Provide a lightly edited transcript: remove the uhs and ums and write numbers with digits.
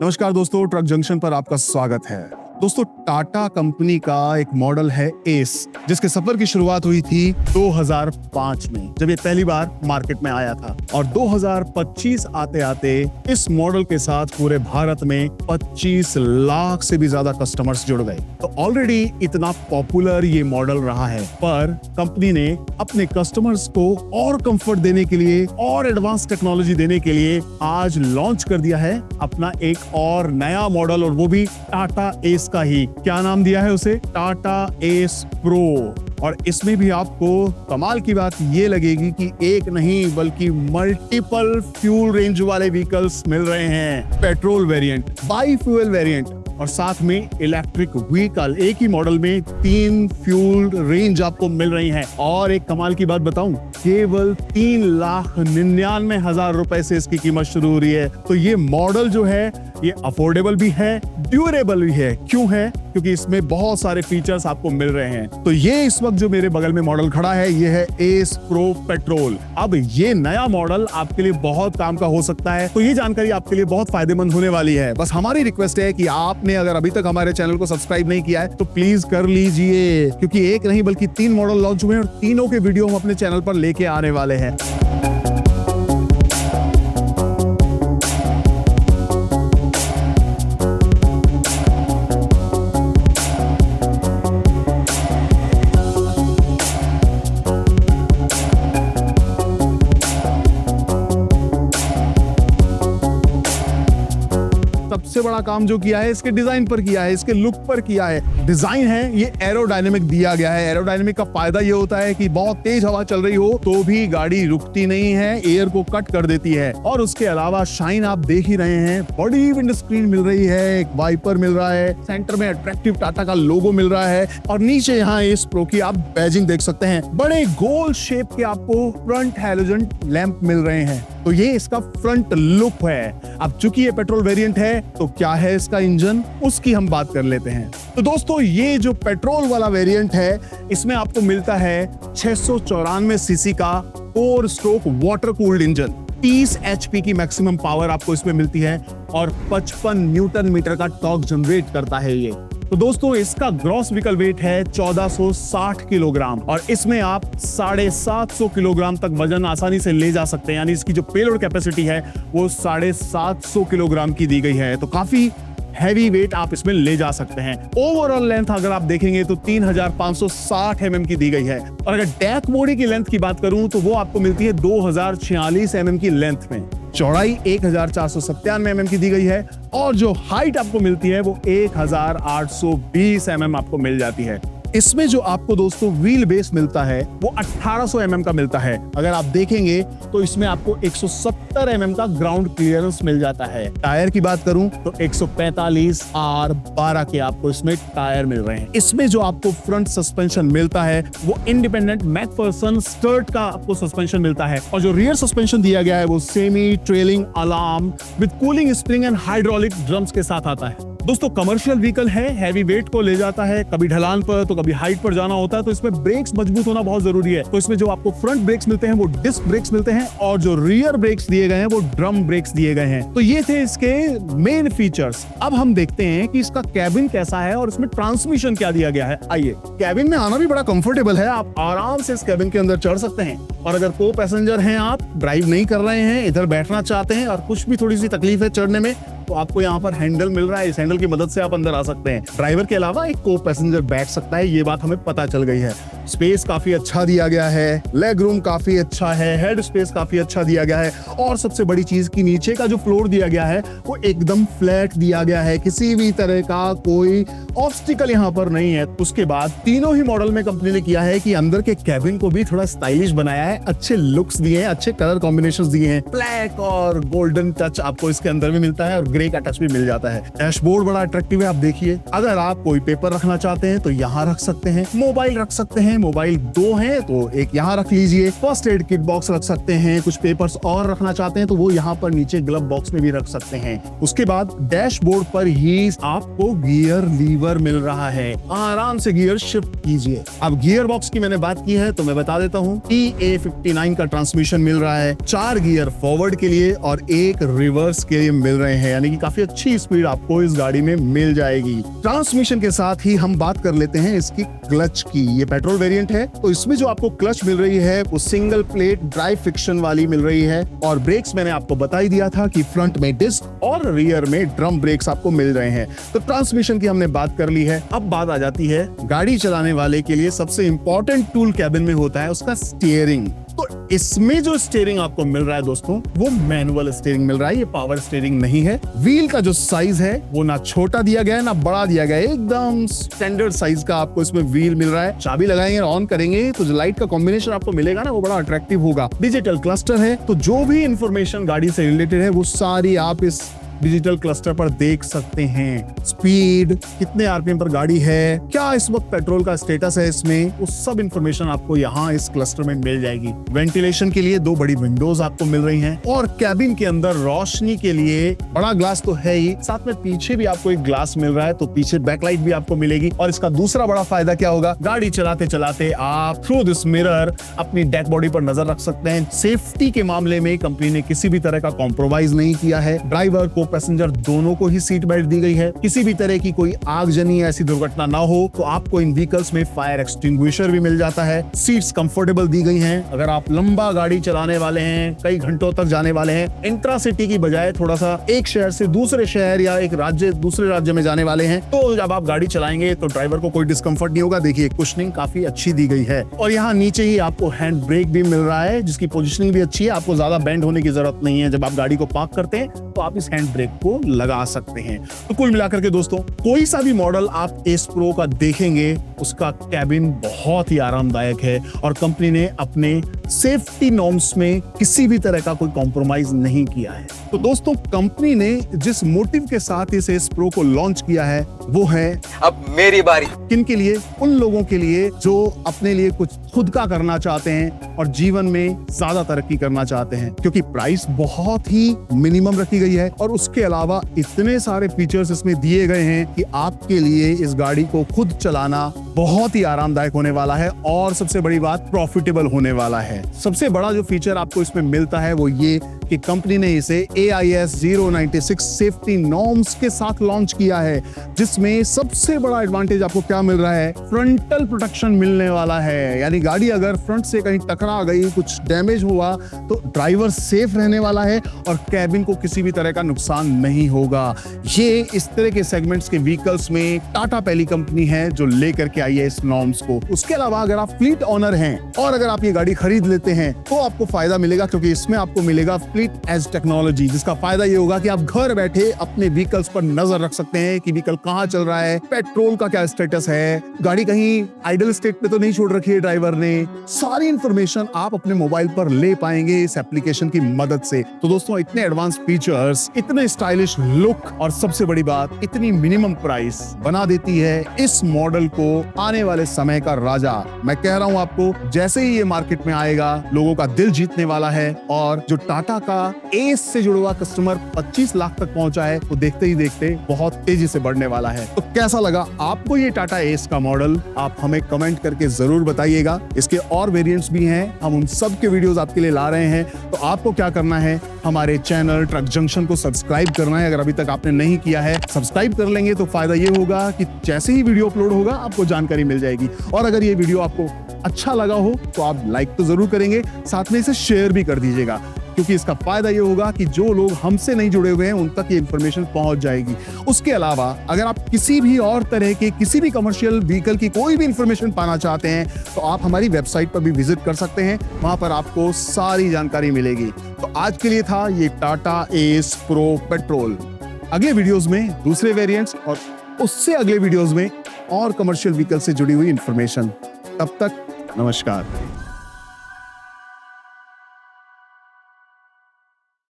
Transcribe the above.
नमस्कार दोस्तों, truck junction पर आपका स्वागत है। दोस्तों, टाटा कंपनी का एक मॉडल है एस, जिसके सफर की शुरुआत हुई थी 2005 में, जब ये पहली बार मार्केट में आया था। और 2025 आते आते इस मॉडल के साथ पूरे भारत में 25 लाख से भी ज्यादा कस्टमर्स जुड़ गए। तो ऑलरेडी इतना पॉपुलर ये मॉडल रहा है, पर कंपनी ने अपने कस्टमर्स को और कंफर्ट देने के लिए और एडवांस टेक्नोलॉजी देने के लिए आज लॉन्च कर दिया है अपना एक और नया मॉडल, और वो भी टाटा एस का ही। क्या नाम दिया है उसे? Tata S pro. और इसमें भी आपको कमाल की बात ये लगेगी कि एक नहीं बल्कि मल्टीपल फ्यूल रेंज वाले व्हीकल्स मिल रहे हैं। Petrol variant, by fuel variant और साथ में इलेक्ट्रिक व्हीकल। एक ही मॉडल में 3 फ्यूल रेंज आपको मिल रही हैं। और एक कमाल की बात बताऊं, केवल 3,99,000 रुपए से इसकी कीमत शुरू हो रही है। तो ये मॉडल जो है ये अफोर्डेबल भी है, ड्यूरेबल भी है। क्यों है? क्योंकि इसमें बहुत सारे फीचर्स आपको मिल रहे हैं। तो ये इस वक्त जो मेरे बगल में मॉडल खड़ा है, ये है एस प्रो पेट्रोल। अब ये नया मॉडल आपके लिए बहुत काम का हो सकता है, तो ये जानकारी आपके लिए बहुत फायदेमंद होने वाली है। बस हमारी रिक्वेस्ट है कि आपने अगर अभी तक हमारे चैनल को सब्सक्राइब नहीं किया है तो प्लीज कर लीजिए, क्योंकि एक नहीं बल्कि 3 मॉडल लॉन्च हुए हैं और तीनों के वीडियो हम अपने चैनल पर लेके आने वाले हैं। सबसे बड़ा काम जो किया है इसके डिजाइन पर किया है, इसके लुक पर किया है। डिजाइन है ये एरोडायनेमिक दिया गया है। एरोडायनेमिक का फायदा ये होता है कि बहुत तेज हवा चल रही हो तो भी गाड़ी रुकती नहीं है, एयर को कट कर देती है। और उसके अलावा शाइन आप देख ही रहे हैं, बड़ी विंड स्क्रीन मिल रही है, एक वाइपर मिल रहा है, सेंटर में अट्रैक्टिव टाटा का लोगो मिल रहा है और नीचे यहाँ एस प्रो की आप बैजिंग देख सकते हैं। बड़े गोल शेप के आपको फ्रंट हैलोजन लैंप मिल रहे हैं। तो ये इसका फ्रंट लुक है। अब चूंकि ये पेट्रोल वेरिएंट है तो क्या है इसका इंजन, उसकी हम बात कर लेते हैं। तो दोस्तों, ये जो पेट्रोल वाला वेरिएंट है इसमें आपको मिलता है 694 सीसी का 4 stroke water cooled engine. 30 HP की मैक्सिमम पावर आपको इसमें मिलती है और 55 न्यूटन मीटर का टॉर्क जनरेट करता है ये। तो दोस्तों, इसका ग्रॉस व्हीकल वेट है 1460 किलोग्राम और इसमें आप 750 किलोग्राम तक वजन आसानी से ले जा सकते हैं। यानी इसकी जो पेलोड कैपेसिटी है वो 750 किलोग्राम की दी गई है। तो काफी हैवी वेट आप इसमें ले जा सकते हैं। ओवरऑल लेंथ अगर आप देखेंगे तो 3560 mm की दी गई है। और अगर डैक बॉडी की लेंथ की बात करूं तो वो आपको मिलती है 2046 mm की लेंथ में। चौड़ाई 1497 mm की दी गई है और जो हाइट आपको मिलती है वो 1820 mm आपको मिल जाती है। इसमें जो आपको दोस्तों व्हील बेस मिलता है वो 1800 mm का मिलता है। अगर आप देखेंगे तो इसमें आपको 170 mm का ग्राउंड क्लियरेंस मिल जाता है। टायर की बात करूं तो 145 R12 के आपको इसमें टायर मिल रहे हैं। इसमें जो आपको फ्रंट सस्पेंशन मिलता है वो इंडिपेंडेंट मैकफर्सन स्टर्ट का आपको सस्पेंशन मिलता है और जो रियर सस्पेंशन दिया गया है वो semi trailing alarm with cooling spring and hydraulic drums के साथ आता है। दोस्तों, कमर्शियल व्हीकल है, हैवी वेट को ले जाता है, कभी ढलान पर तो कभी हाइट पर जाना होता है, तो इसमें ब्रेक्स मजबूत होना बहुत जरूरी है। तो इसमें जो आपको फ्रंट ब्रेक्स मिलते हैं वो डिस्क ब्रेक्स मिलते हैं और जो रियर ब्रेक्स दिए गए हैं वो ड्रम ब्रेक्स दिए गए हैं। तो ये थे इसके मेन फीचर्स। अब हम देखते हैं कि इसका कैबिन कैसा है और इसमें ट्रांसमिशन क्या दिया गया है। आइए, कैबिन में आना भी बड़ा कंफर्टेबल है। आप आराम से इस कैबिन के अंदर चढ़ सकते हैं और अगर को पैसेंजर हैं, आप ड्राइव नहीं कर रहे हैं, इधर बैठना चाहते हैं और कुछ भी थोड़ी सी तकलीफ है चढ़ने में, तो आपको यहाँ पर हैंडल मिल रहा है। इस हैंडल की मदद से आप अंदर आ सकते हैं। ड्राइवर के अलावा एक को पैसेंजर बैठ सकता है, ये बात हमें पता चल गई है। स्पेस काफी अच्छा दिया गया है, लेग रूम काफी अच्छा है, हेड स्पेस काफी अच्छा दिया गया है और सबसे बड़ी चीज कि नीचे का जो फ्लोर दिया गया है वो एकदम फ्लैट दिया गया है। किसी भी तरह का कोई ऑब्स्टिकल यहाँ पर नहीं है। उसके बाद तीनों ही मॉडल में कंपनी ने किया है कि अंदर के कैबिन को भी थोड़ा स्टाइलिश बनाया है, अच्छे लुक्स दिए हैं, अच्छे कलर कॉम्बिनेशंस दिए हैं। ब्लैक और गोल्डन टच आपको इसके अंदर भी मिलता है और ग्रे का टच भी मिल जाता है। डैशबोर्ड बड़ा अट्रैक्टिव है, आप देखिए। अगर आप कोई पेपर रखना चाहते हैं तो यहाँ रख सकते हैं, मोबाइल रख सकते हैं, मोबाइल 2 है तो एक यहाँ रख लीजिए, फर्स्ट एड किट बॉक्स रख सकते हैं, कुछ पेपर्स और रखना चाहते हैं तो वो यहाँ पर नीचे ग्लव बॉक्स में भी रख सकते हैं। उसके बाद डैशबोर्ड पर ही आपको गियर लीवर मिल रहा है, आराम से गियर शिफ्ट कीजिए। अब गियर बॉक्स की मैंने बात की है तो मैं बता देता हूँ। EA59 का ट्रांसमिशन मिल रहा है, 4 गियर फॉरवर्ड के लिए और 1 रिवर्स के लिए मिल रहे हैं। यानी कि काफी अच्छी स्पीड आपको इस गाड़ी में मिल जाएगी। ट्रांसमिशन के साथ ही हम बात कर लेते हैं इसकी क्लच की। ये पेट्रोल वेरिएंट है, तो इसमें जो आपको क्लच मिल रही है वो सिंगल प्लेट ड्राइव फ्रिक्शन वाली मिल रही है। और ब्रेक्स मैंने आपको बता ही दिया था कि फ्रंट में डिस्क और रियर में ड्रम ब्रेक्स आपको मिल रहे हैं। तो ट्रांसमिशन की हमने बात कर ली है। अब बात आ जाती है गाड़ी चलाने वाले के लिए सबसे इंपॉर्टेंट टूल कैबिन में होता है उसका स्टीयरिंग। तो इसमें जो स्टीयरिंग आपको मिल रहा है दोस्तों, वो मैनुअल स्टीयरिंग मिल रहा है, ये पावर स्टीयरिंग नहीं है। व्हील का जो साइज है वो ना छोटा दिया गया है ना बड़ा दिया गया है, एकदम स्टैंडर्ड साइज का आपको इसमें व्हील मिल रहा है। चाबी लगाएंगे ऑन करेंगे तो जो लाइट का कॉम्बिनेशन आपको मिलेगा ना वो बड़ा अट्रैक्टिव होगा। डिजिटल क्लस्टर है, तो जो भी इंफॉर्मेशन गाड़ी से रिलेटेड है वो सारी आप इस डिजिटल क्लस्टर पर देख सकते हैं। स्पीड, कितने आरपीएम पर गाड़ी है, क्या इस वक्त पेट्रोल का स्टेटस है इसमें, वो सब इंफॉर्मेशन आपको यहाँ इस क्लस्टर में मिल जाएगी। वेंटिलेशन के लिए 2 बड़ी विंडोज आपको मिल रही हैं और कैबिन के अंदर रोशनी के लिए बड़ा ग्लास तो है ही, साथ में पीछे भी आपको एक ग्लास मिल रहा है, तो पीछे बैकलाइट भी आपको मिलेगी। और इसका दूसरा बड़ा फायदा क्या होगा, गाड़ी चलाते चलाते आप थ्रू दिस मिरर अपनी डेक बॉडी पर नजर रख सकते हैं। सेफ्टी के मामले में कंपनी ने किसी भी तरह का कॉम्प्रोमाइज नहीं किया है। ड्राइवर को पैसेंजर दोनों को ही सीट बेल्ट दी गई है। किसी भी तरह की कोई आगजनी ऐसी दुर्घटना ना हो तो आपको इन व्हीकल्स में फायर एक्सटिंग्विशर भी मिल जाता है। सीट्स कंफर्टेबल दी गई हैं। अगर आप लंबा गाड़ी चलाने वाले हैं, कई घंटों तक जाने वाले हैं, इंट्रा सिटी की बजाय थोड़ा सा एक शहर से दूसरे शहर या एक राज्य दूसरे राज्य में जाने वाले हैं, तो जब आप गाड़ी चलाएंगे तो ड्राइवर को कोई डिस्कंफर्ट नहीं होगा। देखिए कुशनिंग काफी अच्छी दी गई है और यहाँ नीचे ही आपको हैंड ब्रेक भी मिल रहा है जिसकी पोजिशनिंग भी अच्छी है। आपको ज्यादा बेंड होने की जरूरत नहीं है। जब आप गाड़ी को पार्क करते हैं तो आप इस हैंड ब्रेक को लगा सकते हैं। तो कुल मिलाकर के दोस्तों, कोई सा भी मॉडल आप एस प्रो का देखेंगे उसका कैबिन बहुत ही आरामदायक है और कंपनी ने अपने सेफ्टी नॉर्म्स में किसी भी तरह का कोई कॉम्प्रोमाइज नहीं किया है। तो दोस्तों, कंपनी ने जिस मोटिव के साथ इस एस प्रो को लॉन्च किया है वो है अब मेरी बारी। किन के लिए? उन लोगों के लिए जो अपने लिए कुछ खुद का करना चाहते हैं और जीवन में ज्यादा तरक्की करना चाहते हैं, क्योंकि प्राइस बहुत ही मिनिमम रखी गई है और उसके अलावा इतने सारे फीचर्स इसमें दिए गए हैं कि आपके लिए इस गाड़ी को खुद चलाना बहुत ही आरामदायक होने वाला है और सबसे बड़ी बात प्रॉफिटेबल होने वाला है। सबसे बड़ा जो फीचर आपको इसमें मिलता है वो ये कि कंपनी ने इसे AIS 096 सेफ्टी नॉर्म्स के साथ लॉन्च किया है, जिसमें सबसे बड़ा एडवांटेज आपको क्या मिल रहा है, फ्रंटल प्रोटेक्शन मिलने वाला है। यानी गाड़ी अगर फ्रंट से कहीं टकरा गई, कुछ डैमेज हुआ तो ड्राइवर सेफ रहने वाला है और कैबिन को किसी भी तरह का नुकसान नहीं होगा। ये इस तरह के सेगमेंट्स के व्हीकल्स में टाटा पहली कंपनी है जो लेकर के आई है इस नॉर्म्स को। उसके अलावा अगर आप फ्लीट ऑनर हैं और अगर आप ये गाड़ी खरीद लेते हैं तो आपको फायदा मिलेगा, क्योंकि इसमें आपको मिलेगा फ्लीट एज टेक्नोलॉजी, जिसका फायदा ये होगा कि आप घर बैठे अपने व्हीकल्स पर नजर रख सकते हैं कि व्हीकल कहां चल रहा है, पेट्रोल का क्या स्टेटस है, गाड़ी कहीं आइडल स्टेट पे तो नहीं छोड़ रखी है ड्राइवर ने। सारी इंफॉर्मेशन आप अपने मोबाइल पर ले पाएंगे इस एप्लीकेशन की मदद से। तो दोस्तों, इतने एडवांस फीचर्स, इतने स्टाइलिश लुक और सबसे बड़ी बात, इतनी मिनिमम प्राइस बना देती है इस मॉडल को आने वाले समय का राजा। मैं कह रहा हूं आपको, जैसे ही ये मार्केट में आएगा लोगों का दिल जीतने वाला है और जो टाटा का एस से जुड़ा हुआ कस्टमर 25 लाख तक पहुंचा है वो देखते ही देखते बहुत तेजी से बढ़ने वाला है। तो कैसा लगा आपको ये टाटा एस का मॉडल? आप हमें कमेंट करके जरूर बताइएगा। इसके और वेरिएंट्स भी हैं, हम उन सब के वीडियोस आपके लिए ला रहे हैं। तो आपको क्या करना है, हमारे चैनल ट्रक जंक्शन को सब्सक्राइब करना है। अगर अभी तक आपने नहीं किया है, सब्सक्राइब कर लेंगे तो फायदा ये होगा कि जैसे ही वीडियो अपलोड होगा आपको जानकारी मिल जाएगी। और अगर ये वीडियो आपको अच्छा लगा हो तो आप लाइक तो जरूर करेंगे, साथ में इसे शेयर भी कर दीजिएगा, क्योंकि इसका फायदा ये होगा कि जो लोग हमसे नहीं जुड़े हुए हैं उन तक ये इंफॉर्मेशन पहुंच जाएगी। उसके अलावा अगर आप किसी भी और तरह के किसी भी कमर्शियल व्हीकल की कोई भी इंफॉर्मेशन पाना चाहते हैं तो आप हमारी वेबसाइट पर भी विजिट कर सकते हैं, वहां पर आपको सारी जानकारी मिलेगी। तो आज के लिए था ये टाटा एस प्रो पेट्रोल। अगले वीडियोस में दूसरे वेरिएंट्स और उससे अगले वीडियोस में और कमर्शियल व्हीकल से जुड़ी हुई इंफॉर्मेशन। तब तक नमस्कार।